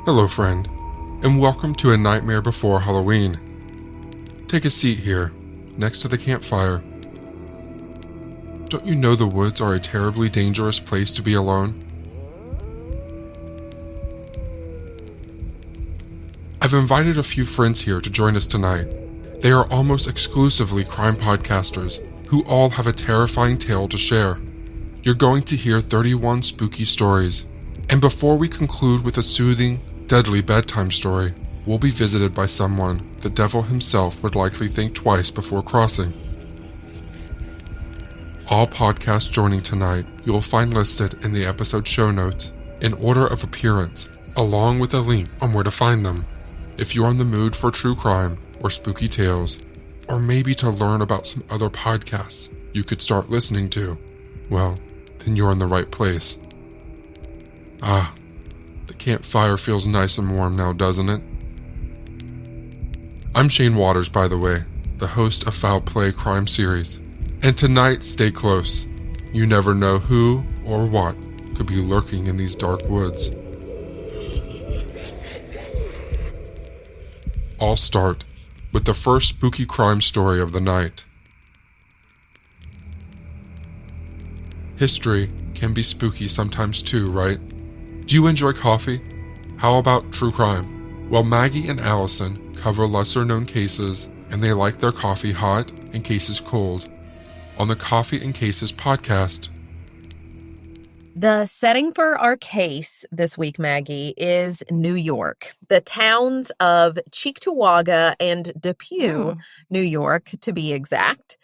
Hello, friend, and welcome to A Nightmare Before Halloween. Take a seat here, next to the campfire. Don't you know the woods are a terribly dangerous place to be alone? I've invited a few friends here to join us tonight. They are almost exclusively crime podcasters who all have a terrifying tale to share. You're going to hear 31 spooky stories, and before we conclude with a soothing, deadly bedtime story, we'll be visited by someone the devil himself would likely think twice before crossing. All podcasts joining tonight you'll find listed in the episode show notes in order of appearance, along with a link on where to find them. If you're in the mood for true crime or spooky tales, or maybe to learn about some other podcasts you could start listening to, well, then you're in the right place. The campfire feels nice and warm now, doesn't it? I'm Shane Waters, by the way, the host of Foul Play Crime Series. And tonight, stay close. You never know who or what could be lurking in these dark woods. I'll start with the first spooky crime story of the night. History can be spooky sometimes too, right? Do you enjoy coffee? How about true crime? Well, Maggie and Allison cover lesser-known cases, and they like their coffee hot and cases cold. On the Coffee and Cases podcast. The setting for our case this week, Maggie, is New York. The towns of Cheektowaga and Depew, New York, to be exact,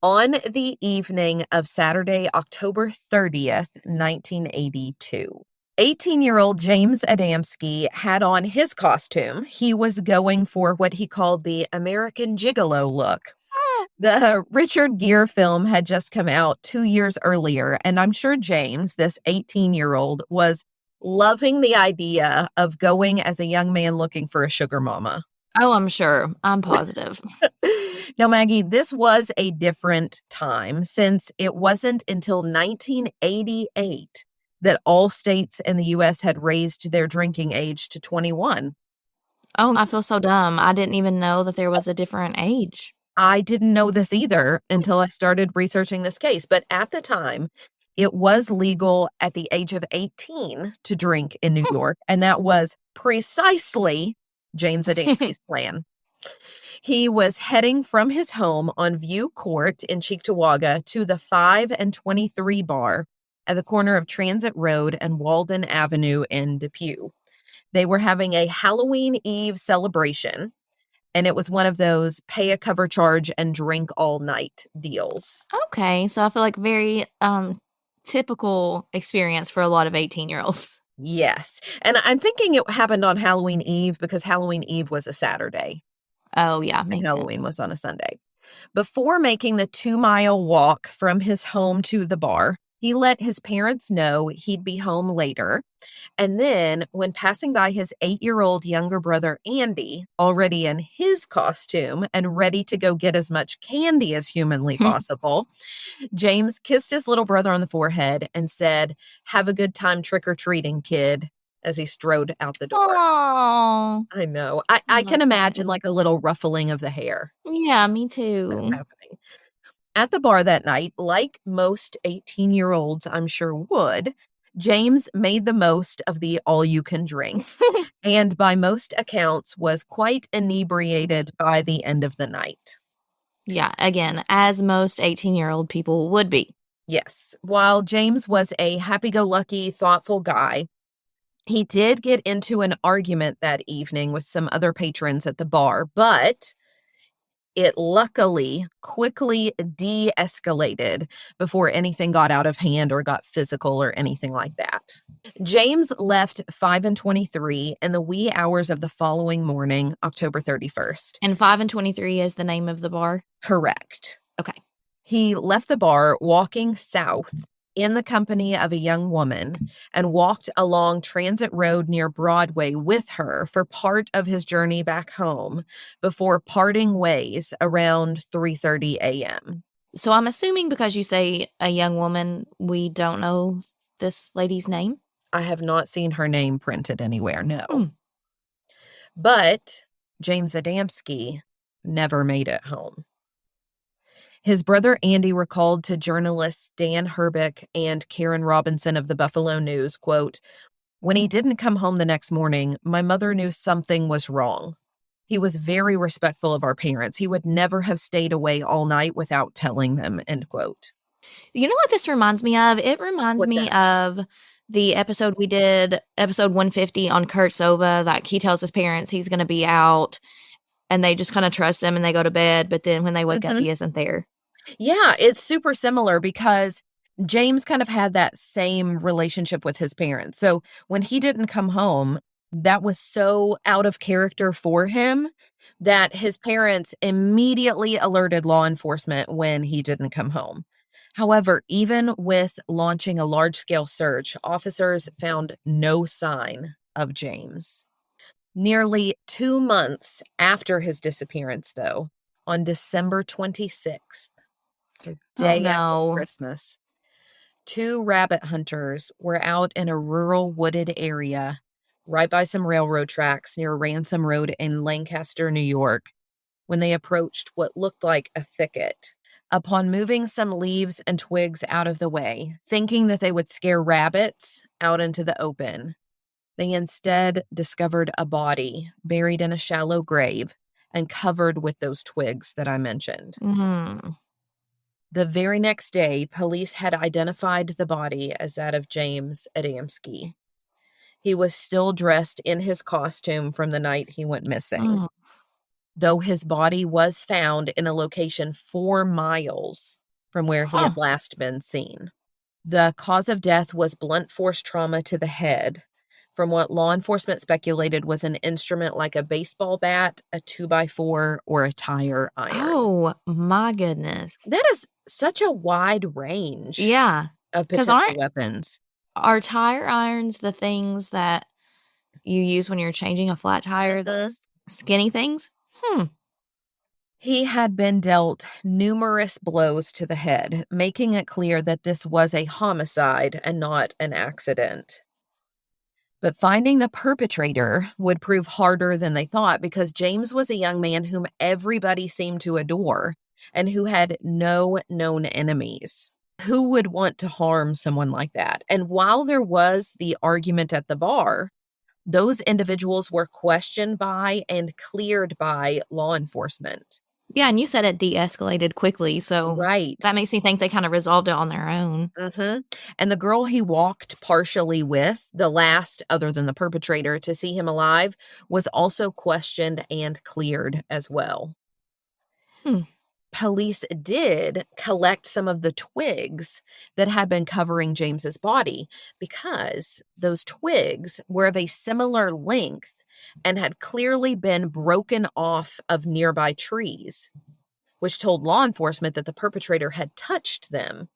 on the evening of Saturday, October 30th, 1982. 18-year-old James Adamski had on his costume. He was going for what he called the American Gigolo look. The Richard Gere film had just come out 2 years earlier, and I'm sure James, this 18-year-old, was loving the idea of going as a young man looking for a sugar mama. Oh, I'm sure. I'm positive. Now, Maggie, this was a different time, since it wasn't until 1988 that all states in the U.S. had raised their drinking age to 21. Oh, I feel so dumb. I didn't even know that there was a different age. I didn't know this either until I started researching this case. But at the time, it was legal at the age of 18 to drink in New York. And that was precisely James Adamski's plan. He was heading from his home on View Court in Cheektowaga to the 5 and 23 bar at the corner of Transit Road and Walden Avenue in Depew. They were having a Halloween Eve celebration, and it was one of those pay a cover charge and drink all night deals. Okay, so I feel like very typical experience for a lot of 18-year-olds. Yes, and I'm thinking it happened on Halloween Eve because Halloween Eve was a Saturday. Oh, yeah. And Halloween was on a Sunday. Before making the 2-mile walk from his home to the bar, he let his parents know he'd be home later. And then, when passing by his 8-year-old younger brother, Andy, already in his costume and ready to go get as much candy as humanly possible, James kissed his little brother on the forehead and said, "Have a good time trick-or-treating, kid," as he strode out the door. Aww. I know. I can imagine like a little ruffling of the hair. Yeah, me too. Happening. At the bar that night, like most 18-year-olds I'm sure would, James made the most of the all-you-can-drink, and by most accounts was quite inebriated by the end of the night. Yeah, again, as most 18-year-old people would be. Yes. While James was a happy-go-lucky, thoughtful guy, he did get into an argument that evening with some other patrons at the bar, but it luckily quickly de-escalated before anything got out of hand or got physical or anything like that. James left 5 and 23 in the wee hours of the following morning, October 31st. And 5 and 23 is the name of the bar? Correct. Okay. He left the bar walking south in the company of a young woman and walked along Transit Road near Broadway with her for part of his journey back home before parting ways around 3:30 a.m. So I'm assuming because you say a young woman, we don't know this lady's name? I have not seen her name printed anywhere, no. But James Adamski never made it home. His brother Andy recalled to journalists Dan Herbeck and Karen Robinson of the Buffalo News, quote, "When he didn't come home the next morning, my mother knew something was wrong. He was very respectful of our parents. He would never have stayed away all night without telling them," end quote. You know what this reminds me of? It reminds me of the episode we did, episode 150 on Kurt Sova. Like, he tells his parents he's going to be out, and they just kind of trust him and they go to bed. But then when they wake up, he isn't there. Yeah, it's super similar because James kind of had that same relationship with his parents. So when he didn't come home, that was so out of character for him that his parents immediately alerted law enforcement when he didn't come home. However, even with launching a large-scale search, officers found no sign of James. Nearly 2 months after his disappearance, though, on December 26th, the day after Christmas, 2 rabbit hunters were out in a rural wooded area right by some railroad tracks near Ransom Road in Lancaster, New York, when they approached what looked like a thicket. Upon moving some leaves and twigs out of the way, thinking that they would scare rabbits out into the open, they instead discovered a body buried in a shallow grave and covered with those twigs that I mentioned. The very next day, police had identified the body as that of James Adamski. He was still dressed in his costume from the night he went missing, though his body was found in a location 4 miles from where he had last been seen. The cause of death was blunt force trauma to the head, from what law enforcement speculated was an instrument like a baseball bat, a 2x4, or a tire iron. Oh, my goodness. That is such a wide range of potential weapons. Are tire irons the things that you use when you're changing a flat tire, those skinny things? He had been dealt numerous blows to the head, making it clear that this was a homicide and not an accident. But finding the perpetrator would prove harder than they thought because James was a young man whom everybody seemed to adore and who had no known enemies. Who would want to harm someone like that? And while there was the argument at the bar, those individuals were questioned by and cleared by law enforcement. Yeah, and you said it de-escalated quickly, so that makes me think they kind of resolved it on their own. And the girl he walked partially with, the last other than the perpetrator to see him alive, was also questioned and cleared as well. Police did collect some of the twigs that had been covering James's body because those twigs were of a similar length and had clearly been broken off of nearby trees, which told law enforcement that the perpetrator had touched them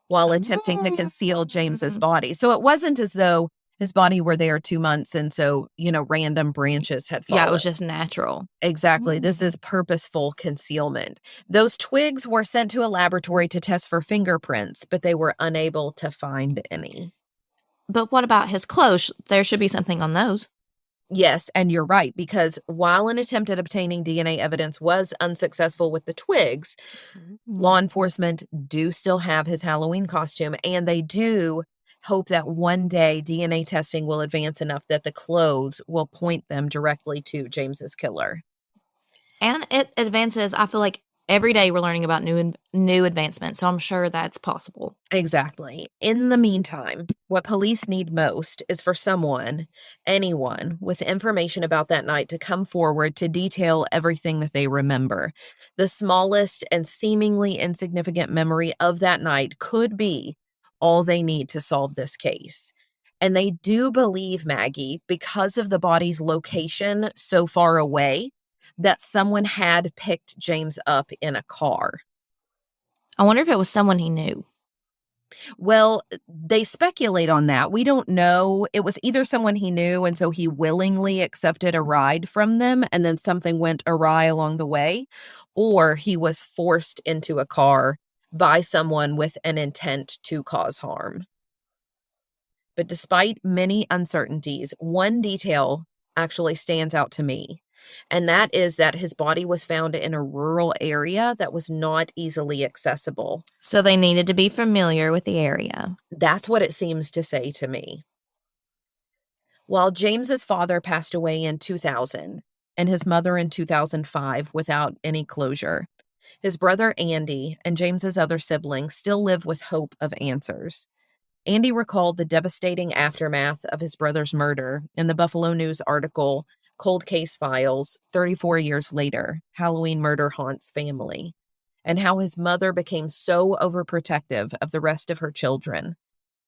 while attempting to conceal James's body. So it wasn't as though his body were there 2 months and so, random branches had fallen. Yeah, it was just natural. Exactly. This is purposeful concealment. Those twigs were sent to a laboratory to test for fingerprints, but they were unable to find any. But what about his clothes? There should be something on those. Yes, and you're right, because while an attempt at obtaining DNA evidence was unsuccessful with the twigs, law enforcement do still have his Halloween costume, and they do hope that one day DNA testing will advance enough that the clothes will point them directly to James's killer. And it advances, I feel like every day we're learning about new advancements, so I'm sure that's possible. Exactly. In the meantime, what police need most is for anyone with information about that night to come forward to detail everything that they remember. The smallest and seemingly insignificant memory of that night could be all they need to solve this case. And they do believe, Maggie, because of the body's location so far away, that someone had picked James up in a car. I wonder if it was someone he knew. Well, they speculate on that. We don't know. It was either someone he knew, and so he willingly accepted a ride from them, and then something went awry along the way, or he was forced into a car by someone with an intent to cause harm. But despite many uncertainties, one detail actually stands out to me, and that is that his body was found in a rural area that was not easily accessible. So they needed to be familiar with the area. That's what it seems to say to me. While James's father passed away in 2000 and his mother in 2005 without any closure, his brother Andy and James's other siblings still live with hope of answers. Andy recalled the devastating aftermath of his brother's murder in the Buffalo News article, Cold Case Files, 34 years later, Halloween Murder Haunts Family, and how his mother became so overprotective of the rest of her children,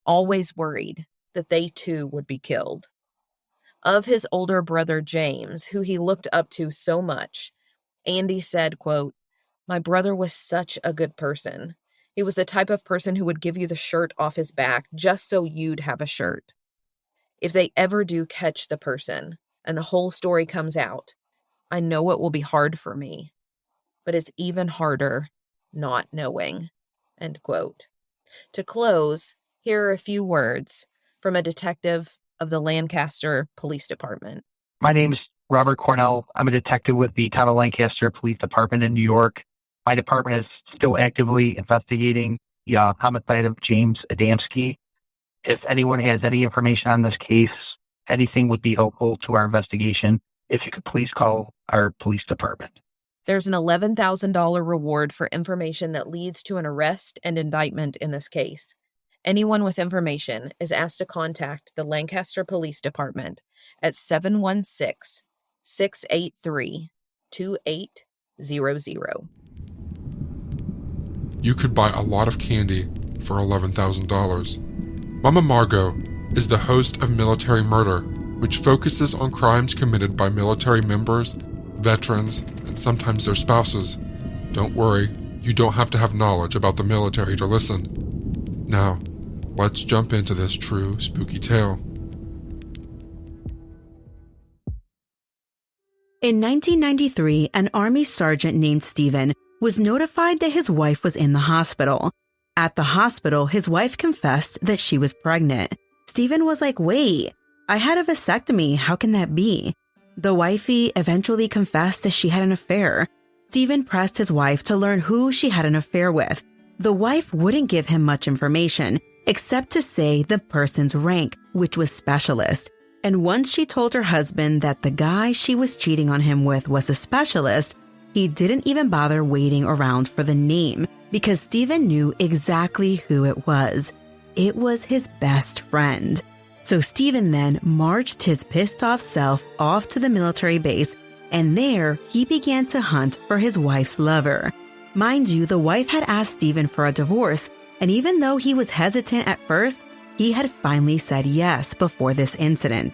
always worried that they too would be killed. Of his older brother James, who he looked up to so much, Andy said, quote, "My brother was such a good person. He was the type of person who would give you the shirt off his back just so you'd have a shirt. If they ever do catch the person and the whole story comes out, I know it will be hard for me, but it's even harder not knowing." End quote. To close, here are a few words from a detective of the Lancaster Police Department. My name is Robert Cornell. I'm a detective with the Town of Lancaster Police Department in New York. My department is still actively investigating the homicide of James Adamski. If anyone has any information on this case, anything would be helpful to our investigation. If you could please call our police department. There's an $11,000 reward for information that leads to an arrest and indictment in this case. Anyone with information is asked to contact the Lancaster Police Department at 716-683-2800. You could buy a lot of candy for $11,000. Mama Margot is the host of Military Murder, which focuses on crimes committed by military members, veterans, and sometimes their spouses. Don't worry, you don't have to have knowledge about the military to listen. Now, let's jump into this true spooky tale. In 1993, an Army sergeant named Stephen was notified that his wife was in the hospital. At the hospital, his wife confessed that she was pregnant. Stephen was like, "Wait, I had a vasectomy. How can that be?" The wifey eventually confessed that she had an affair. Stephen pressed his wife to learn who she had an affair with. The wife wouldn't give him much information, except to say the person's rank, which was specialist. And once she told her husband that the guy she was cheating on him with was a specialist, he didn't even bother waiting around for the name because Stephen knew exactly who it was. It was his best friend. So Stephen then marched his pissed off self off to the military base, and there he began to hunt for his wife's lover. Mind you, the wife had asked Stephen for a divorce, and even though he was hesitant at first, he had finally said yes before this incident.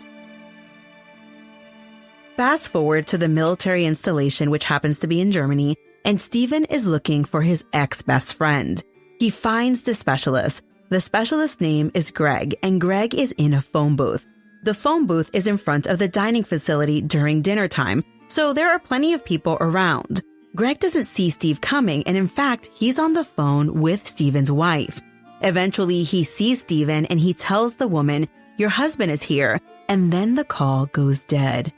Fast forward to the military installation, which happens to be in Germany, and Stephen is looking for his ex-best friend. He finds the specialist. The specialist's name is Greg, and Greg is in a phone booth. The phone booth is in front of the dining facility during dinner time, so there are plenty of people around. Greg doesn't see Steve coming, and in fact, he's on the phone with Stephen's wife. Eventually, he sees Stephen and he tells the woman, "Your husband is here," and then the call goes dead.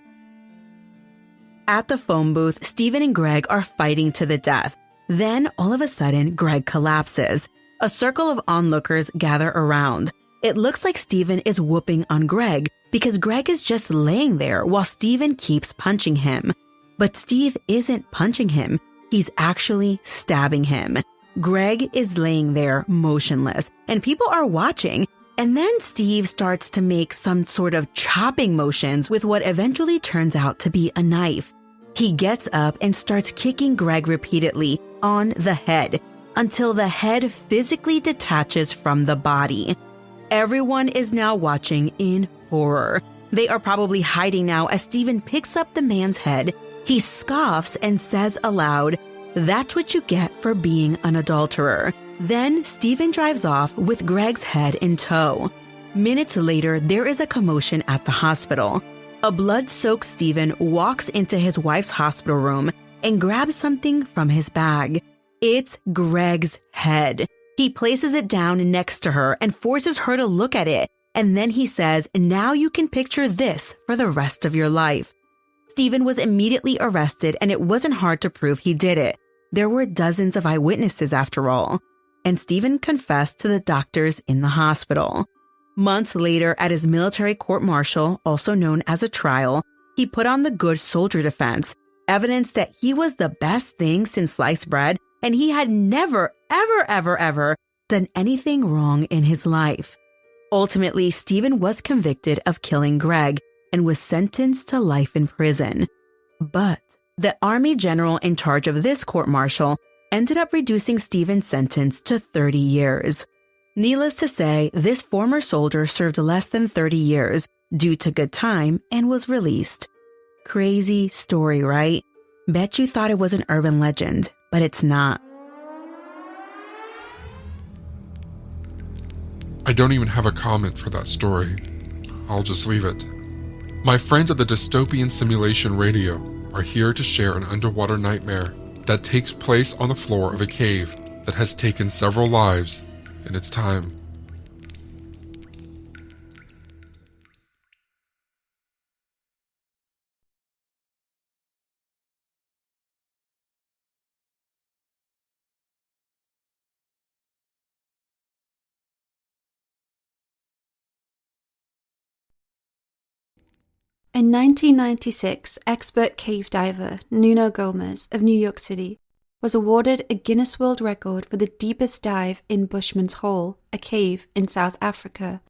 At the phone booth, Stephen and Greg are fighting to the death. Then, all of a sudden, Greg collapses. A circle of onlookers gather around. It looks like Stephen is whooping on Greg because Greg is just laying there while Stephen keeps punching him. But Steve isn't punching him. He's actually stabbing him. Greg is laying there motionless, and people are watching. And then Steve starts to make some sort of chopping motions with what eventually turns out to be a knife. He gets up and starts kicking Greg repeatedly on the head until the head physically detaches from the body. Everyone is now watching in horror. They are probably hiding now as Stephen picks up the man's head. He scoffs and says aloud, "That's what you get for being an adulterer." Then Stephen drives off with Greg's head in tow. Minutes later, there is a commotion at the hospital. A blood-soaked Stephen walks into his wife's hospital room and grabs something from his bag. It's Greg's head. He places it down next to her and forces her to look at it. And then he says, now you can picture this for the rest of your life. Stephen was immediately arrested, and it wasn't hard to prove he did it. There were dozens of eyewitnesses after all. And Stephen confessed to the doctors in the hospital. Months later, at his military court-martial, also known as a trial, he put on the good soldier defense, evidence that he was the best thing since sliced bread, and he had never, ever done anything wrong in his life. Ultimately, Stephen was convicted of killing Greg and was sentenced to life in prison. But the Army general in charge of this court-martial ended up reducing Stephen's sentence to 30 years. Needless to say, this former soldier served less than 30 years due to good time and was released. Crazy story, right? Bet you thought it was an urban legend, but it's not. I don't even have a comment for that story. I'll just leave it. My friends at the Dystopian Simulation Radio are here to share an underwater nightmare that takes place on the floor of a cave that has taken several lives in its time. In 1996, expert cave diver Nuno Gomes of New York City was awarded a Guinness World Record for the deepest dive in Bushman's Hole, a cave in South Africa.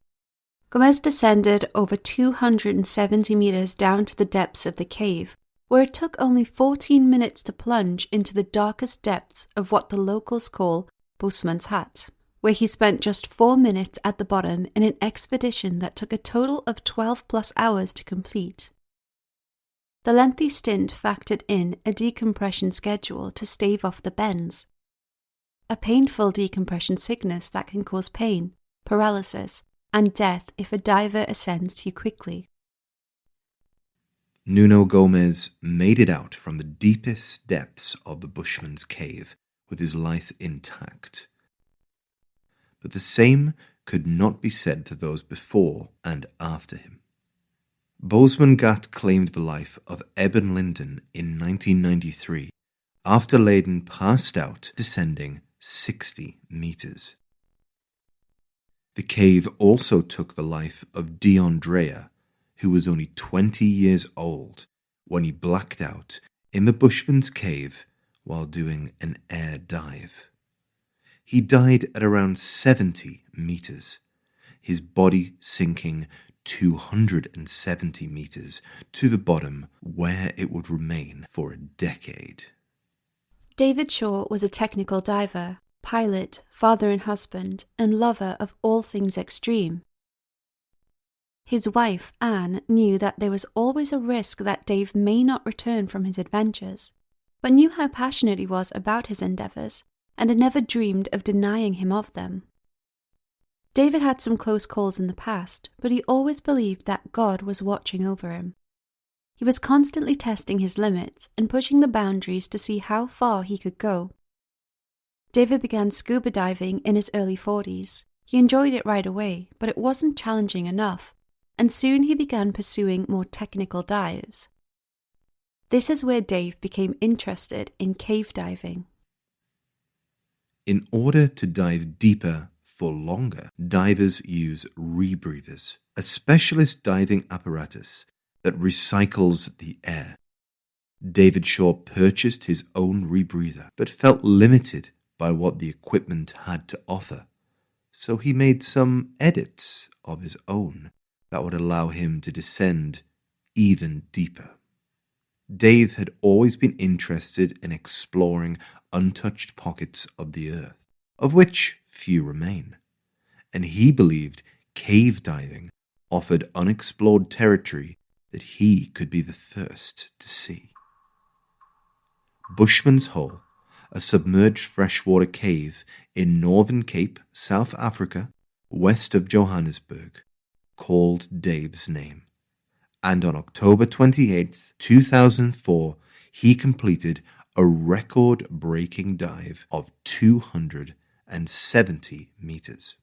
Gomes descended over 270 meters down to the depths of the cave, where it took only 14 minutes to plunge into the darkest depths of what the locals call Bushman's Hat, where he spent just 4 minutes at the bottom in an expedition that took a total of 12 plus hours to complete. The lengthy stint factored in a decompression schedule to stave off the bends, a painful decompression sickness that can cause pain, paralysis, and death if a diver ascends too quickly. Nuno Gomes made it out from the deepest depths of the Bushman's Cave with his life intact. But the same could not be said to those before and after him. Bozeman Ghat claimed the life of Eben Linden in 1993 after Leyden passed out descending 60 meters. The cave also took the life of DeAndrea, who was only 20 years old when he blacked out in the Bushman's Cave while doing an air dive. He died at around 70 meters, his body sinking 270 meters to the bottom, where it would remain for a decade. David Shaw was a technical diver, pilot, father and husband, and lover of all things extreme. His wife, Anne, knew that there was always a risk that Dave may not return from his adventures, but knew how passionate he was about his endeavors, and had never dreamed of denying him of them. David had some close calls in the past, but he always believed that God was watching over him. He was constantly testing his limits and pushing the boundaries to see how far he could go. David began scuba diving in his early 40s. He enjoyed it right away, but it wasn't challenging enough, and soon he began pursuing more technical dives. This is where Dave became interested in cave diving. In order to dive deeper for longer, divers use rebreathers, a specialist diving apparatus that recycles the air. David Shaw purchased his own rebreather, but felt limited by what the equipment had to offer, so he made some edits of his own that would allow him to descend even deeper. Dave had always been interested in exploring untouched pockets of the earth, of which few remain, and he believed cave diving offered unexplored territory that he could be the first to see. Bushman's Hole, a submerged freshwater cave in Northern Cape, South Africa, west of Johannesburg, called Dave's name. And on October 28, 2004, he completed a record-breaking dive of 270 meters.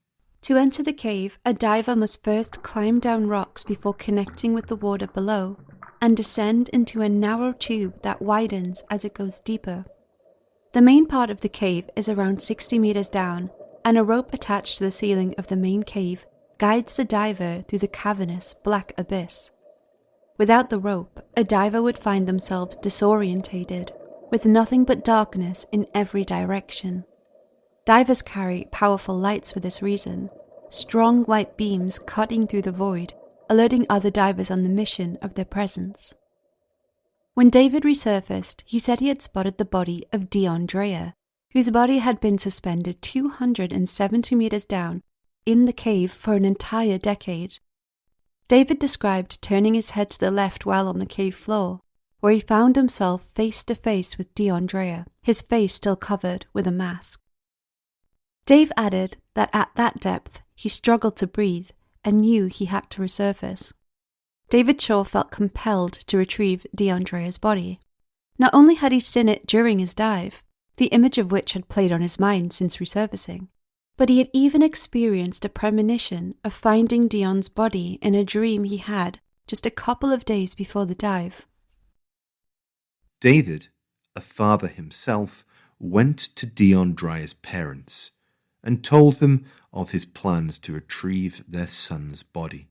To enter the cave, a diver must first climb down rocks before connecting with the water below and descend into a narrow tube that widens as it goes deeper. The main part of the cave is around 60 meters down, and a rope attached to the ceiling of the main cave guides the diver through the cavernous black abyss. Without the rope, a diver would find themselves disorientated, with nothing but darkness in every direction. Divers carry powerful lights for this reason, strong white beams cutting through the void, alerting other divers on the mission of their presence. When David resurfaced, he said he had spotted the body of DeAndrea, whose body had been suspended 270 meters down in the cave for an entire decade. David described turning his head to the left while on the cave floor, where he found himself face to face with DeAndrea, his face still covered with a mask. Dave added that at that depth, he struggled to breathe and knew he had to resurface. David Shaw felt compelled to retrieve DeAndrea's body. Not only had he seen it during his dive, the image of which had played on his mind since resurfacing, but he had even experienced a premonition of finding Dion's body in a dream he had just a couple of days before the dive. David, a father himself, went to DeAndrea's parents and told them of his plans to retrieve their son's body.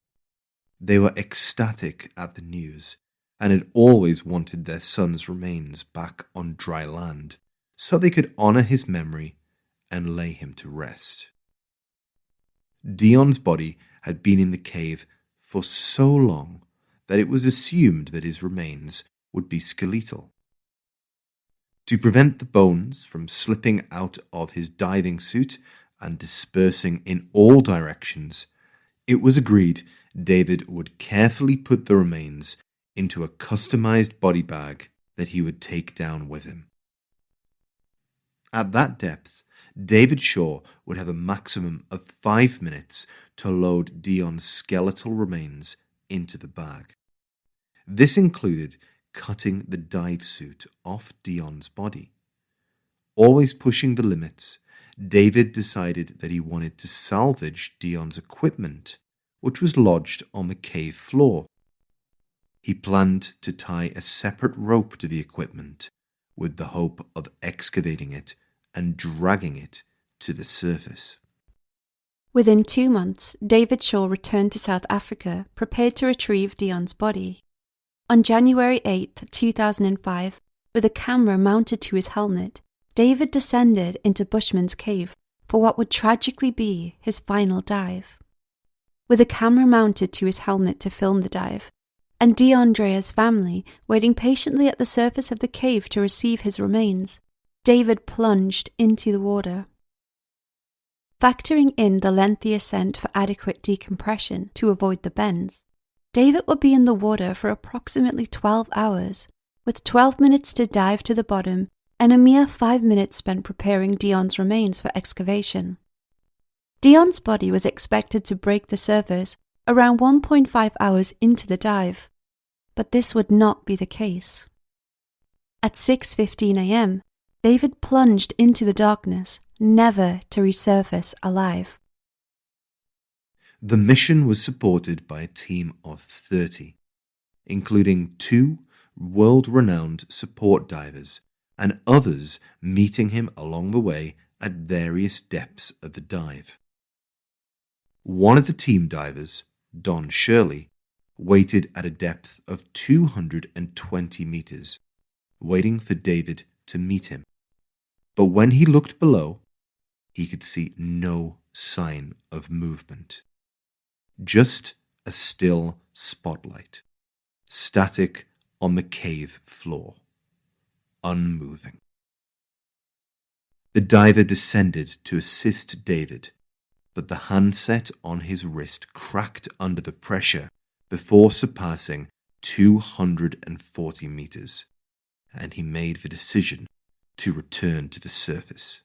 They were ecstatic at the news and had always wanted their son's remains back on dry land so they could honour his memory and lay him to rest. Dion's body had been in the cave for so long that it was assumed that his remains would be skeletal. To prevent the bones from slipping out of his diving suit and dispersing in all directions, it was agreed David would carefully put the remains into a customized body bag that he would take down with him. At that depth, David Shaw would have a maximum of 5 minutes to load Dion's skeletal remains into the bag. This included cutting the dive suit off Dion's body. Always pushing the limits, David decided that he wanted to salvage Dion's equipment, which was lodged on the cave floor. He planned to tie a separate rope to the equipment with the hope of excavating it and dragging it to the surface. Within 2 months, David Shaw returned to South Africa, prepared to retrieve Dion's body. On January 8, 2005, with a camera mounted to his helmet, David descended into Bushman's Cave for what would tragically be his final dive. With a camera mounted to his helmet to film the dive, and DeAndrea's family waiting patiently at the surface of the cave to receive his remains, David plunged into the water. Factoring in the lengthy ascent for adequate decompression to avoid the bends, David would be in the water for approximately 12 hours, with 12 minutes to dive to the bottom and a mere 5 minutes spent preparing Dion's remains for excavation. Dion's body was expected to break the surface around 1.5 hours into the dive, but this would not be the case. At 6:15 a.m., David plunged into the darkness, never to resurface alive. The mission was supported by a team of 30, including 2 world-renowned support divers and others meeting him along the way at various depths of the dive. One of the team divers, Don Shirley, waited at a depth of 220 meters, waiting for David to meet him. But when he looked below, he could see no sign of movement. Just a still spotlight, static on the cave floor, unmoving. The diver descended to assist David, but the handset on his wrist cracked under the pressure before surpassing 240 meters, and he made the decision to return to the surface.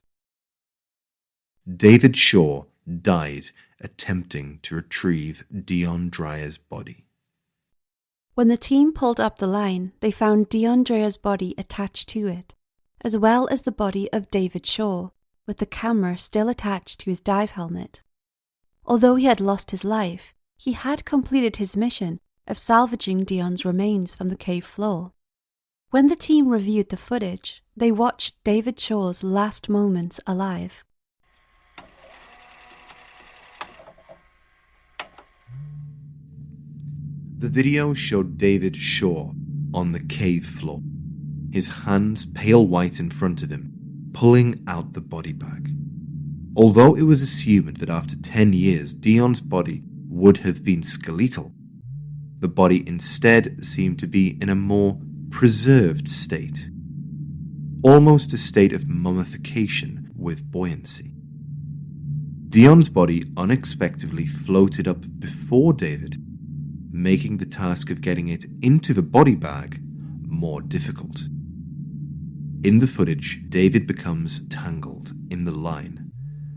David Shaw died attempting to retrieve DeAndrea's body. When the team pulled up the line, they found DeAndrea's body attached to it, as well as the body of David Shaw, with the camera still attached to his dive helmet. Although he had lost his life, he had completed his mission of salvaging Dion's remains from the cave floor. When the team reviewed the footage, they watched David Shaw's last moments alive. The video showed David Shaw on the cave floor, his hands pale white in front of him, pulling out the body bag. Although it was assumed that after 10 years Dion's body would have been skeletal, the body instead seemed to be in a more preserved state, almost a state of mummification with buoyancy. Dion's body unexpectedly floated up before David, making the task of getting it into the body bag more difficult. In the footage, David becomes tangled in the line,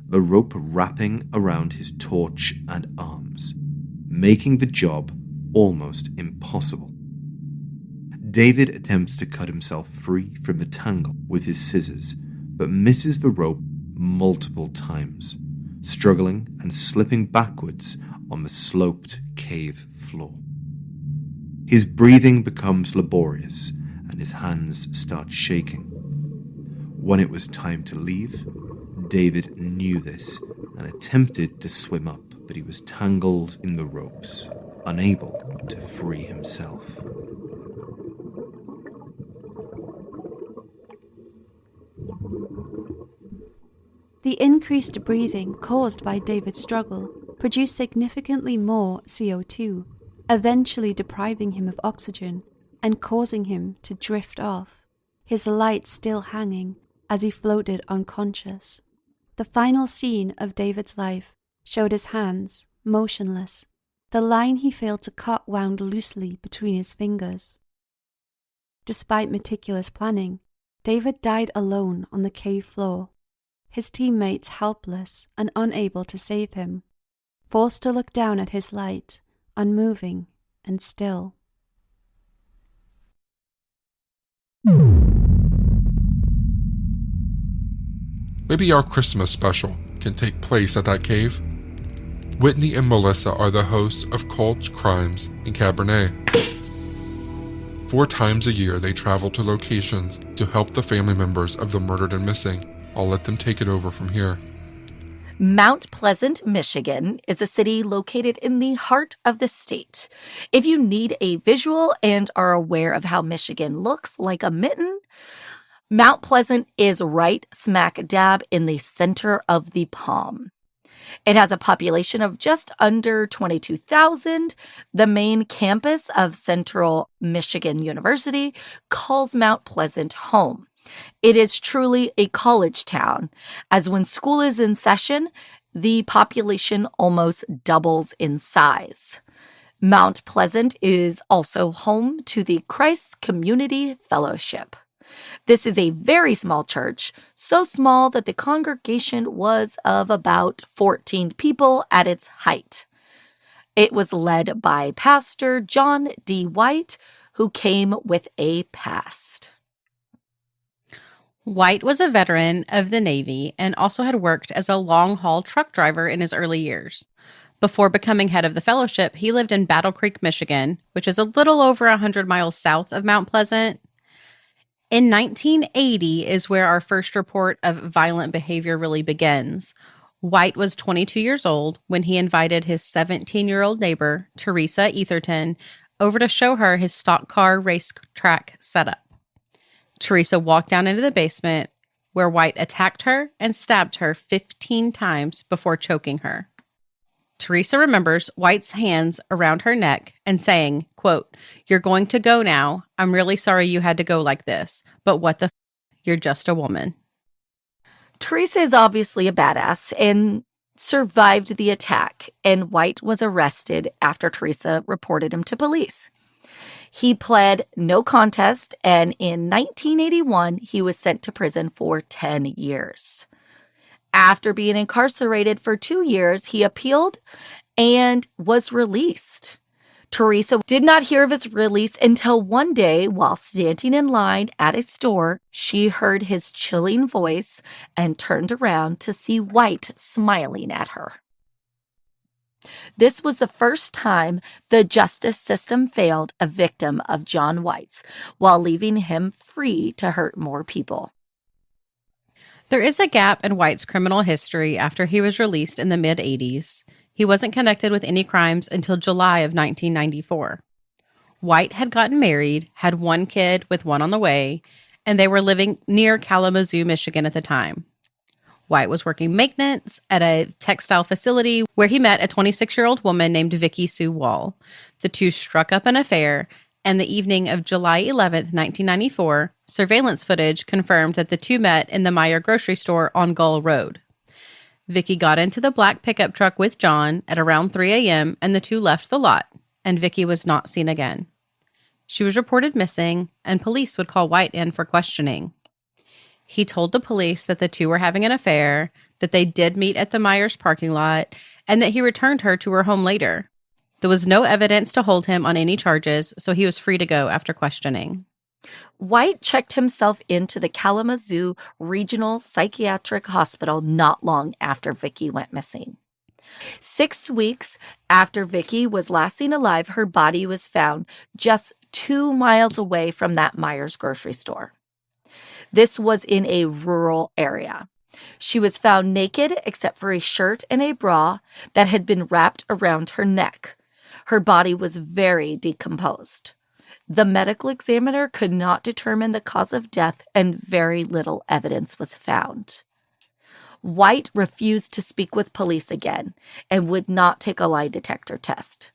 the rope wrapping around his torch and arms, making the job almost impossible. David attempts to cut himself free from the tangle with his scissors, but misses the rope multiple times, struggling and slipping backwards on the sloped cave floor. His breathing becomes laborious and his hands start shaking. When it was time to leave, David knew this and attempted to swim up, but he was tangled in the ropes, unable to free himself. The increased breathing caused by David's struggle produced significantly more CO2, eventually depriving him of oxygen and causing him to drift off, his light still hanging as he floated unconscious. The final scene of David's life showed his hands, motionless. The line he failed to cut wound loosely between his fingers. Despite meticulous planning, David died alone on the cave floor, his teammates helpless and unable to save him, forced to look down at his light, unmoving and still. Maybe our Christmas special can take place at that cave. Whitney and Melissa are the hosts of Cold Crimes in Cabernet. 4 times a year they travel to locations to help the family members of the murdered and missing. I'll let them take it over from here. Mount Pleasant, Michigan is a city located in the heart of the state. If you need a visual and are aware of how Michigan looks like a mitten, Mount Pleasant is right smack dab in the center of the palm. It has a population of just under 22,000. The main campus of Central Michigan University calls Mount Pleasant home. It is truly a college town, as when school is in session, the population almost doubles in size. Mount Pleasant is also home to the Christ Community Fellowship. This is a very small church, so small that the congregation was of about 14 people at its height. It was led by Pastor John D. White, who came with a past. White was a veteran of the Navy and also had worked as a long-haul truck driver in his early years. Before becoming head of the fellowship, he lived in Battle Creek, Michigan, which is a little over 100 miles south of Mount Pleasant. In 1980 is where our first report of violent behavior really begins. White was 22 years old when he invited his 17-year-old neighbor, Teresa Etherton, over to show her his stock car racetrack setup. Teresa walked down into the basement where White attacked her and stabbed her 15 times before choking her. Teresa remembers White's hands around her neck and saying, quote, "You're going to go now. I'm really sorry you had to go like this, but what the f***? You're just a woman." Teresa is obviously a badass and survived the attack, and White was arrested after Teresa reported him to police. He pled no contest, and in 1981, he was sent to prison for 10 years. After being incarcerated for 2 years, he appealed and was released. Teresa did not hear of his release until one day, while standing in line at a store, she heard his chilling voice and turned around to see White smiling at her. This was the first time the justice system failed a victim of John White's while leaving him free to hurt more people. There is a gap in White's criminal history after he was released in the mid-'80s. He wasn't connected with any crimes until July of 1994. White had gotten married, had one kid with one on the way, and they were living near Kalamazoo, Michigan at the time. White was working maintenance at a textile facility where he met a 26-year-old woman named Vicki Sue Wall. The two struck up an affair, and the evening of July 11th, 1994, surveillance footage confirmed that the two met in the Meijer grocery store on Gull Road. Vicki got into the black pickup truck with John at around 3 a.m., and the two left the lot, and Vicki was not seen again. She was reported missing, and police would call White in for questioning. He told the police that the two were having an affair, that they did meet at the Meijer's parking lot, and that he returned her to her home later. There was no evidence to hold him on any charges, so he was free to go after questioning. White checked himself into the Kalamazoo Regional Psychiatric Hospital not long after Vicki went missing. 6 weeks after Vicki was last seen alive, her body was found just 2 miles away from that Meijer's grocery store. This was in a rural area. She was found naked except for a shirt and a bra that had been wrapped around her neck. Her body was very decomposed. The medical examiner could not determine the cause of death, and very little evidence was found. White refused to speak with police again and would not take a lie detector test.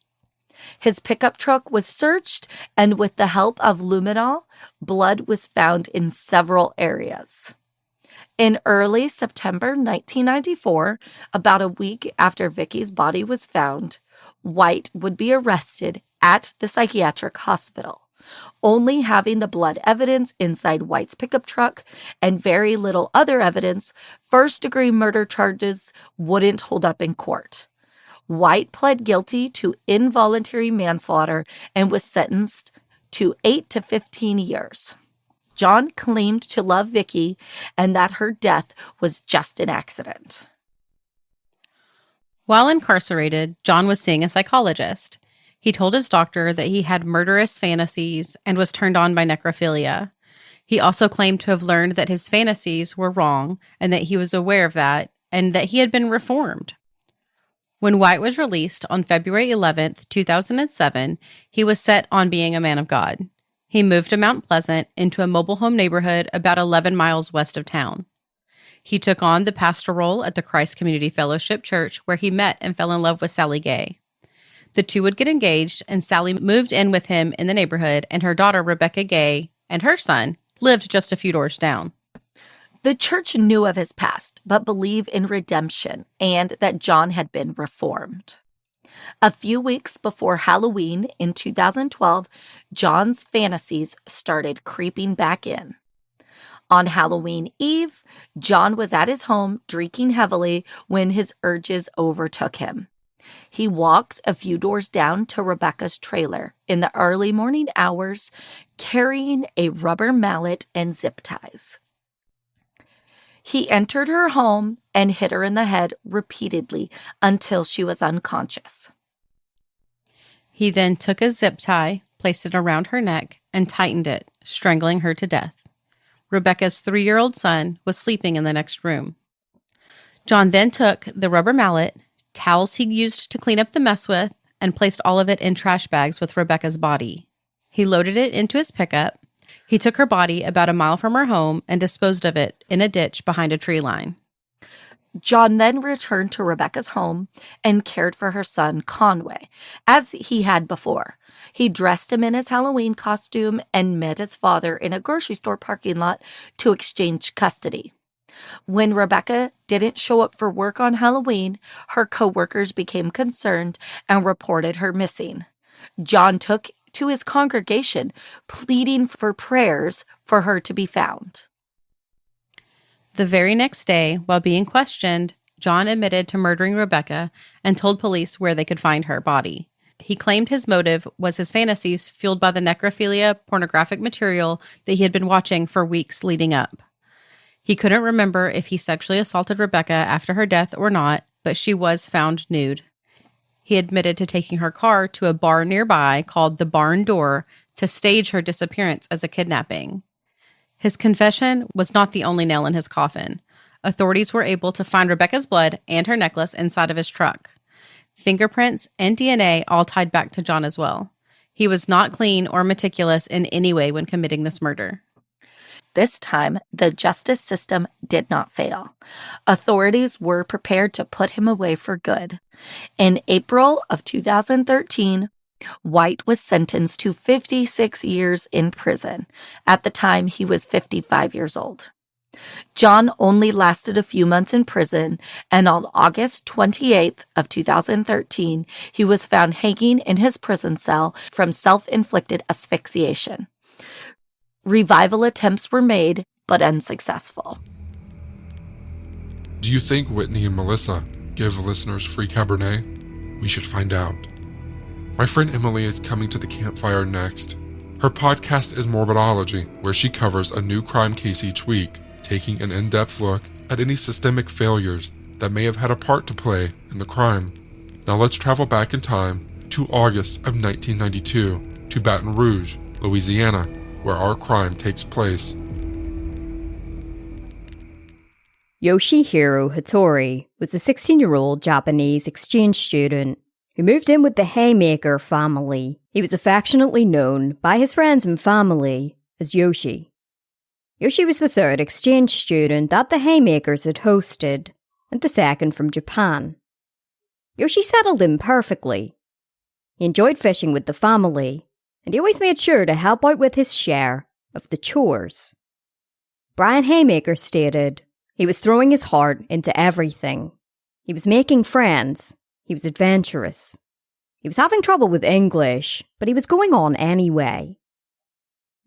His pickup truck was searched, and with the help of luminol, blood was found in several areas. In early September 1994, about a week after Vicki's body was found, White would be arrested at the psychiatric hospital, only having the blood evidence inside White's pickup truck and very little other evidence. First-degree murder charges wouldn't hold up in court. White pled guilty to involuntary manslaughter and was sentenced to 8 to 15 years. John claimed to love Vicki and that her death was just an accident. While incarcerated, John was seeing a psychologist. He told his doctor that he had murderous fantasies and was turned on by necrophilia. He also claimed to have learned that his fantasies were wrong and that he was aware of that and that he had been reformed. When White was released on February 11th, 2007, he was set on being a man of God. He moved to Mount Pleasant into a mobile home neighborhood about 11 miles west of town. He took on the pastor role at the Christ Community Fellowship Church, where he met and fell in love with Sally Gay. The two would get engaged, and Sally moved in with him in the neighborhood, and her daughter, Rebecca Gay, and her son lived just a few doors down. The church knew of his past, but believed in redemption and that John had been reformed. A few weeks before Halloween in 2012, John's fantasies started creeping back in. On Halloween Eve, John was at his home drinking heavily when his urges overtook him. He walked a few doors down to Rebecca's trailer in the early morning hours, carrying a rubber mallet and zip ties. He entered her home and hit her in the head repeatedly until she was unconscious. He then took a zip tie, placed it around her neck, and tightened it, strangling her to death. Rebecca's 3-year-old son was sleeping in the next room. John then took the rubber mallet, towels he used to clean up the mess with, and placed all of it in trash bags with Rebecca's body. He loaded it into his pickup. He took her body about a mile from her home and disposed of it in a ditch behind a tree line. John then returned to Rebecca's home and cared for her son, Conway, as he had before. He dressed him in his Halloween costume and met his father in a grocery store parking lot to exchange custody. When Rebecca didn't show up for work on Halloween, her co-workers became concerned and reported her missing. John took to his congregation, pleading for prayers for her to be found. The very next day, while being questioned, John admitted to murdering Rebecca and told police where they could find her body. He claimed his motive was his fantasies fueled by the necrophilia pornographic material that he had been watching for weeks leading up. He couldn't remember if he sexually assaulted Rebecca after her death or not, but she was found nude. He admitted to taking her car to a bar nearby called the Barn Door to stage her disappearance as a kidnapping. His confession was not the only nail in his coffin. Authorities were able to find Rebecca's blood and her necklace inside of his truck. Fingerprints and DNA all tied back to John as well. He was not clean or meticulous in any way when committing this murder. This time, the justice system did not fail. Authorities were prepared to put him away for good. In April of 2013, White was sentenced to 56 years in prison. At the time, he was 55 years old. John only lasted a few months in prison, and on August 28th of 2013, he was found hanging in his prison cell from self-inflicted asphyxiation. Revival attempts were made, but unsuccessful. Do you think Whitney and Melissa give listeners free Cabernet? We should find out. My friend Emily is coming to the campfire next. Her podcast is Morbidology, where she covers a new crime case each week, taking an in-depth look at any systemic failures that may have had a part to play in the crime. Now let's travel back in time to August of 1992 to Baton Rouge, Louisiana, where our crime takes place. Yoshihiro Hattori was a 16-year-old Japanese exchange student who moved in with the Haymaker family. He was affectionately known by his friends and family as Yoshi. Yoshi was the third exchange student that the Haymakers had hosted, and the second from Japan. Yoshi settled in perfectly. He enjoyed fishing with the family, and he always made sure to help out with his share of the chores. Brian Haymaker stated, he was throwing his heart into everything. He was making friends. He was adventurous. He was having trouble with English, but he was going on anyway.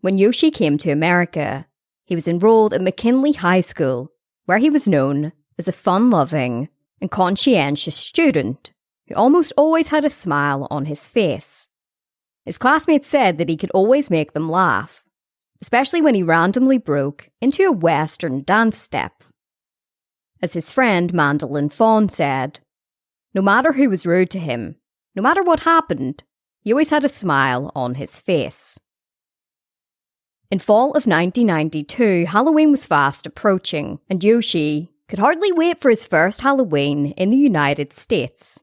When Yoshi came to America, he was enrolled at McKinley High School, where he was known as a fun-loving and conscientious student who almost always had a smile on his face. His classmates said that he could always make them laugh, especially when he randomly broke into a Western dance step. As his friend Mandolin Fawn said, no matter who was rude to him, no matter what happened, he always had a smile on his face. In fall of 1992, Halloween was fast approaching, and Yoshi could hardly wait for his first Halloween in the United States.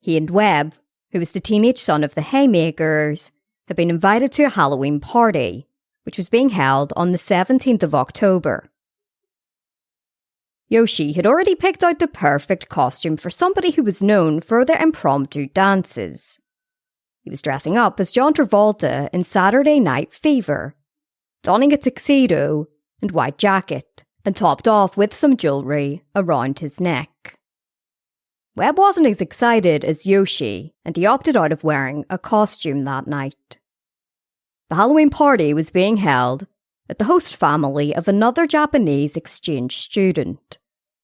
He and Webb, who was the teenage son of the Haymakers, had been invited to a Halloween party, which was being held on the 17th of October. Yoshi had already picked out the perfect costume for somebody who was known for their impromptu dances. He was dressing up as John Travolta in Saturday Night Fever, donning a tuxedo and white jacket, and topped off with some jewellery around his neck. Webb wasn't as excited as Yoshi, and he opted out of wearing a costume that night. The Halloween party was being held at the host family of another Japanese exchange student.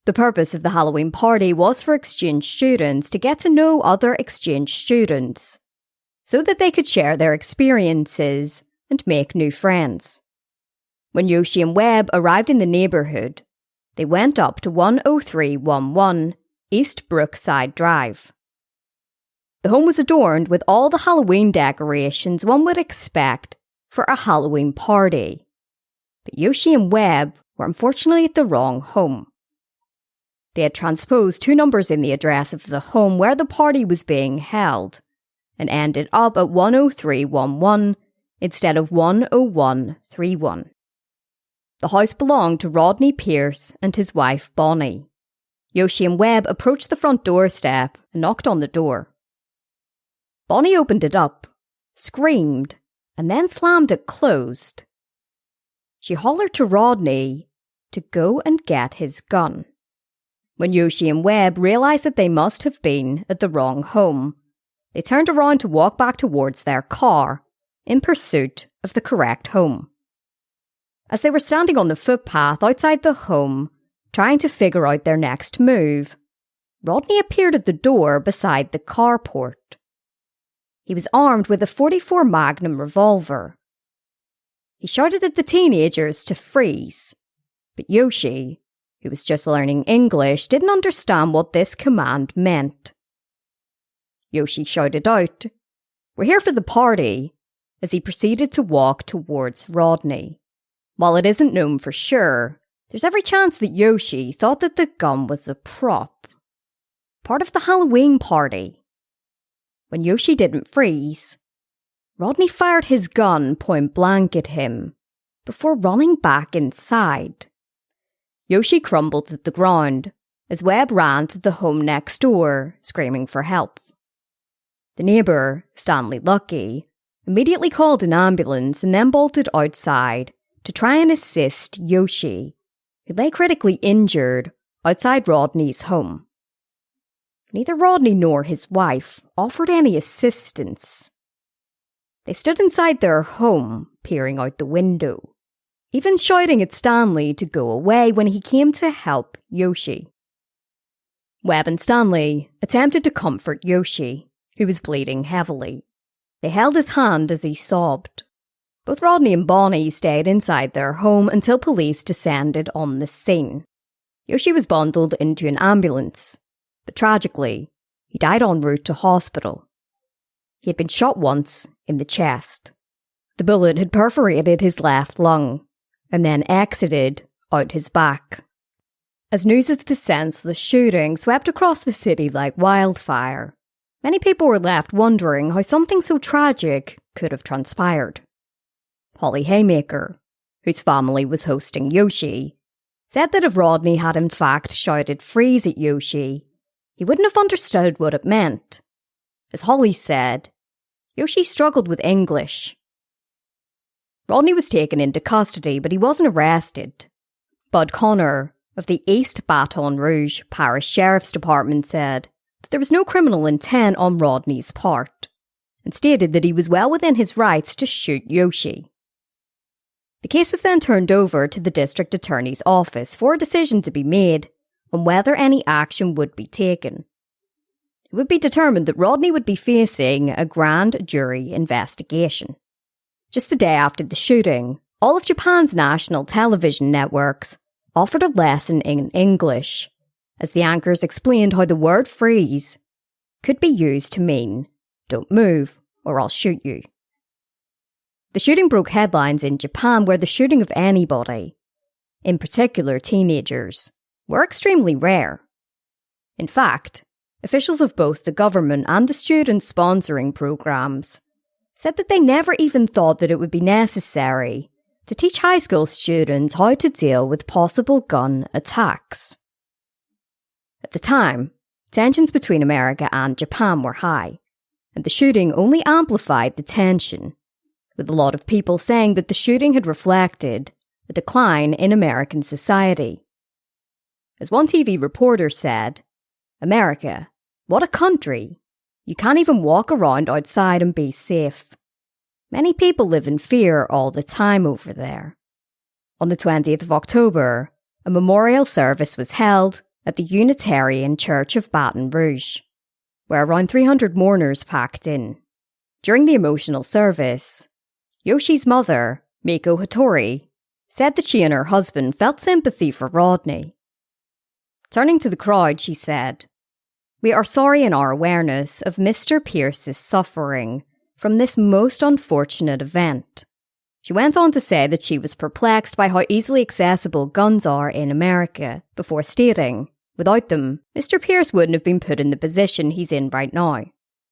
The purpose of the Halloween party was for exchange students to get to know other exchange students, so that they could share their experiences and make new friends. When Yoshi and Webb arrived in the neighbourhood, they went up to 10311 East Brookside Drive. The home was adorned with all the Halloween decorations one would expect for a Halloween party. But Yoshi and Webb were unfortunately at the wrong home. They had transposed 2 numbers in the address of the home where the party was being held, and ended up at 10311 instead of 10131. The house belonged to Rodney Pierce and his wife Bonnie. Yoshi and Webb approached the front doorstep and knocked on the door. Bonnie opened it up, screamed, and then slammed it closed. She hollered to Rodney to go and get his gun. When Yoshi and Webb realised that they must have been at the wrong home, they turned around to walk back towards their car in pursuit of the correct home. As they were standing on the footpath outside the home, trying to figure out their next move, Rodney appeared at the door beside the carport. He was armed with a .44 Magnum revolver. He shouted at the teenagers to freeze, but Yoshi, who was just learning English, didn't understand what this command meant. Yoshi shouted out. "We're here for the party," as he proceeded to walk towards Rodney. While it isn't known for sure, there's every chance that Yoshi thought that the gun was a prop. Part of the Halloween party. When Yoshi didn't freeze, Rodney fired his gun point blank at him before running back inside. Yoshi crumbled to the ground as Webb ran to the home next door, screaming for help. The neighbour, Stanley Lucky, immediately called an ambulance and then bolted outside to try and assist Yoshi, who lay critically injured outside Rodney's home. Neither Rodney nor his wife offered any assistance. They stood inside their home, peering out the window, even shouting at Stanley to go away when he came to help Yoshi. Webb and Stanley attempted to comfort Yoshi, who was bleeding heavily. They held his hand as he sobbed. Both Rodney and Bonnie stayed inside their home until police descended on the scene. Yoshi was bundled into an ambulance, but tragically, he died en route to hospital. He had been shot once in the chest. The bullet had perforated his left lung and then exited out his back. As news of the senseless shooting swept across the city like wildfire, many people were left wondering how something so tragic could have transpired. Holly Haymaker, whose family was hosting Yoshi, said that if Rodney had in fact shouted "freeze" at Yoshi, he wouldn't have understood what it meant. As Holly said, Yoshi struggled with English. Rodney was taken into custody, but he wasn't arrested. Bud Connor of the East Baton Rouge Parish Sheriff's Department said that there was no criminal intent on Rodney's part, and stated that he was well within his rights to shoot Yoshi. The case was then turned over to the district attorney's office for a decision to be made on whether any action would be taken. It would be determined that Rodney would be facing a grand jury investigation. Just the day after the shooting, all of Japan's national television networks offered a lesson in English, as the anchors explained how the word "freeze" could be used to mean "don't move or I'll shoot you." The shooting broke headlines in Japan, where the shooting of anybody, in particular teenagers, were extremely rare. In fact, officials of both the government and the student sponsoring programs said that they never even thought that it would be necessary to teach high school students how to deal with possible gun attacks. At the time, tensions between America and Japan were high, and the shooting only amplified the tension, with a lot of people saying that the shooting had reflected a decline in American society. As one TV reporter said, "America, what a country! You can't even walk around outside and be safe. Many people live in fear all the time over there." On the 20th of October, a memorial service was held at the Unitarian Church of Baton Rouge, where around 300 mourners packed in. During the emotional service, Yoshi's mother, Miko Hattori, said that she and her husband felt sympathy for Rodney. Turning to the crowd, she said, "We are sorry in our awareness of Mr. Pierce's suffering from this most unfortunate event." She went on to say that she was perplexed by how easily accessible guns are in America, before stating, without them, Mr. Pierce wouldn't have been put in the position he's in right now.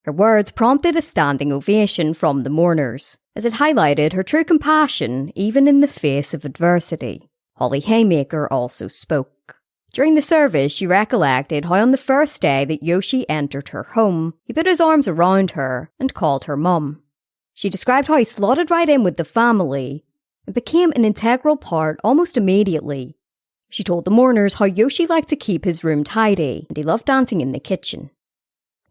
Her words prompted a standing ovation from the mourners, as it highlighted her true compassion even in the face of adversity. Holly Haymaker also spoke. During the service, she recollected how on the first day that Yoshi entered her home, he put his arms around her and called her mum. She described how he slotted right in with the family and became an integral part almost immediately. She told the mourners how Yoshi liked to keep his room tidy and he loved dancing in the kitchen.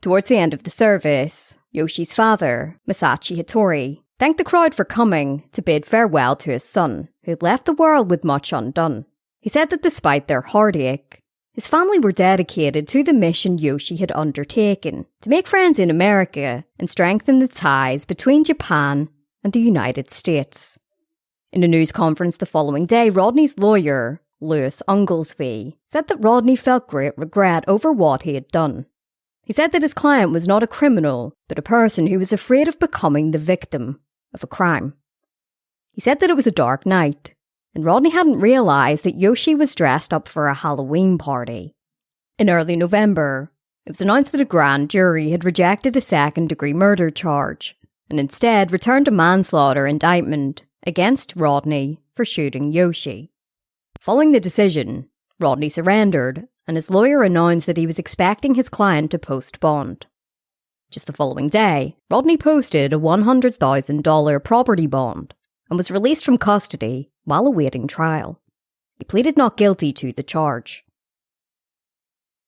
Towards the end of the service, Yoshi's father, Masashi Hattori, thanked the crowd for coming to bid farewell to his son, who had left the world with much undone. He said that despite their heartache, his family were dedicated to the mission Yoshi had undertaken to make friends in America and strengthen the ties between Japan and the United States. In a news conference the following day, Rodney's lawyer, Louis Unglesby, said that Rodney felt great regret over what he had done. He said that his client was not a criminal, but a person who was afraid of becoming the victim of a crime. He said that it was a dark night, and Rodney hadn't realised that Yoshi was dressed up for a Halloween party. In early November, it was announced that a grand jury had rejected a second-degree murder charge, and instead returned a manslaughter indictment against Rodney for shooting Yoshi. Following the decision, Rodney surrendered, and his lawyer announced that he was expecting his client to post bond. Just the following day, Rodney posted a $100,000 property bond and was released from custody while awaiting trial. He pleaded not guilty to the charge.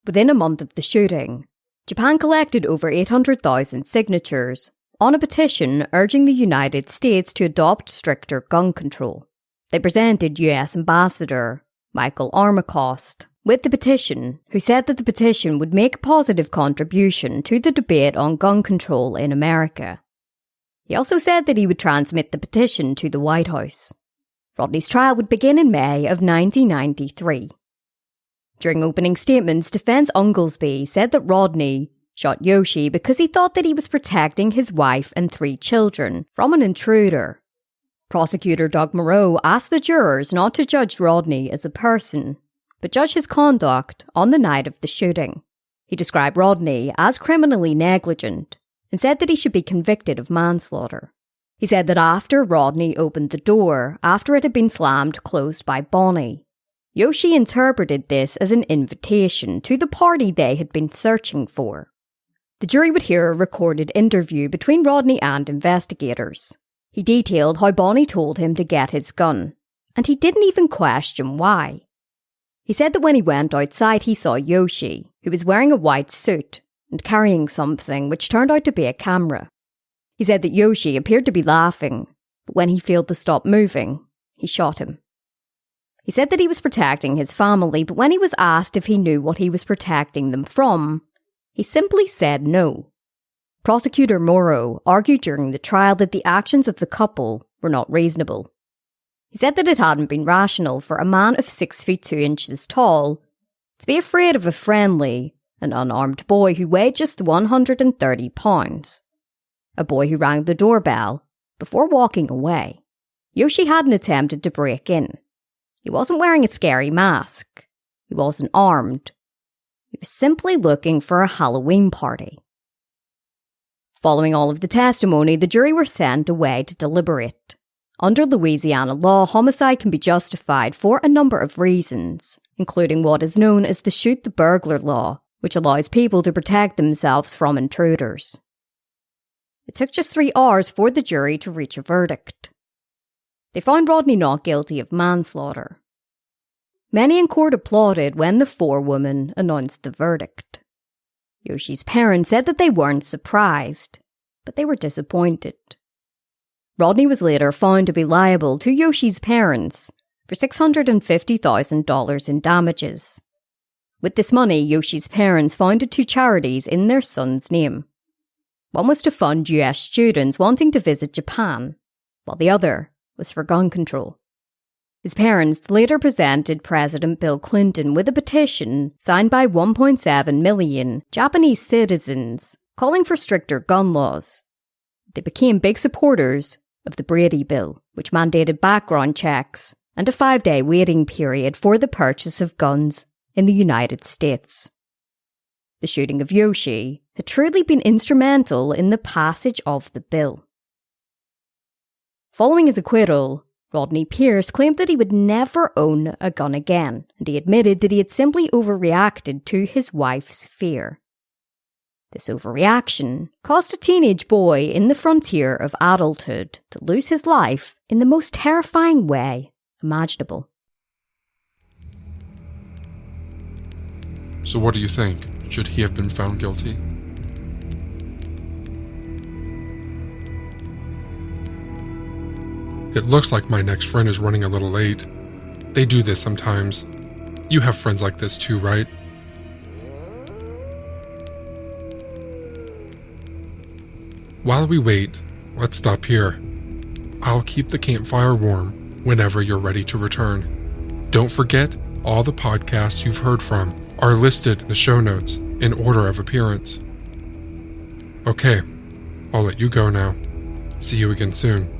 Within a month of the shooting, Japan collected over 800,000 signatures on a petition urging the United States to adopt stricter gun control. They presented US Ambassador Michael Armacost with the petition, who said that the petition would make a positive contribution to the debate on gun control in America. He also said that he would transmit the petition to the White House. Rodney's trial would begin in May of 1993. During opening statements, Defence Oglesby said that Rodney shot Yoshi because he thought that he was protecting his wife and 3 children from an intruder. Prosecutor Doug Moreau asked the jurors not to judge Rodney as a person, but judge his conduct on the night of the shooting. He described Rodney as criminally negligent and said that he should be convicted of manslaughter. He said that after Rodney opened the door, after it had been slammed closed by Bonnie, Yoshi interpreted this as an invitation to the party they had been searching for. The jury would hear a recorded interview between Rodney and investigators. He detailed how Bonnie told him to get his gun, and he didn't even question why. He said that when he went outside he saw Yoshi, who was wearing a white suit and carrying something which turned out to be a camera. He said that Yoshi appeared to be laughing, but when he failed to stop moving, he shot him. He said that he was protecting his family, but when he was asked if he knew what he was protecting them from, he simply said no. Prosecutor Morrow argued during the trial that the actions of the couple were not reasonable. He said that it hadn't been rational for a man of 6 feet 2 inches tall to be afraid of a friendly and unarmed boy who weighed just 130 pounds. A boy who rang the doorbell before walking away. Yoshi hadn't attempted to break in. He wasn't wearing a scary mask. He wasn't armed. He was simply looking for a Halloween party. Following all of the testimony, the jury were sent away to deliberate. Under Louisiana law, homicide can be justified for a number of reasons, including what is known as the shoot the burglar law, which allows people to protect themselves from intruders. It took just 3 hours for the jury to reach a verdict. They found Rodney not guilty of manslaughter. Many in court applauded when the forewoman announced the verdict. Yoshi's parents said that they weren't surprised, but they were disappointed. Rodney was later found to be liable to Yoshi's parents for $650,000 in damages. With this money, Yoshi's parents founded 2 charities in their son's name. One was to fund US students wanting to visit Japan, while the other was for gun control. His parents later presented President Bill Clinton with a petition signed by 1.7 million Japanese citizens calling for stricter gun laws. They became big supporters of the Brady Bill, which mandated background checks and a 5-day waiting period for the purchase of guns in the United States. The shooting of Yoshi had truly been instrumental in the passage of the bill. Following his acquittal, Rodney Pierce claimed that he would never own a gun again, and he admitted that he had simply overreacted to his wife's fear. This overreaction caused a teenage boy in the frontier of adulthood to lose his life in the most terrifying way imaginable. So what do you think? Should he have been found guilty? It looks like my next friend is running a little late. They do this sometimes. You have friends like this too, right? While we wait, let's stop here. I'll keep the campfire warm whenever you're ready to return. Don't forget, all the podcasts you've heard from are listed in the show notes in order of appearance. Okay, I'll let you go now. See you again soon.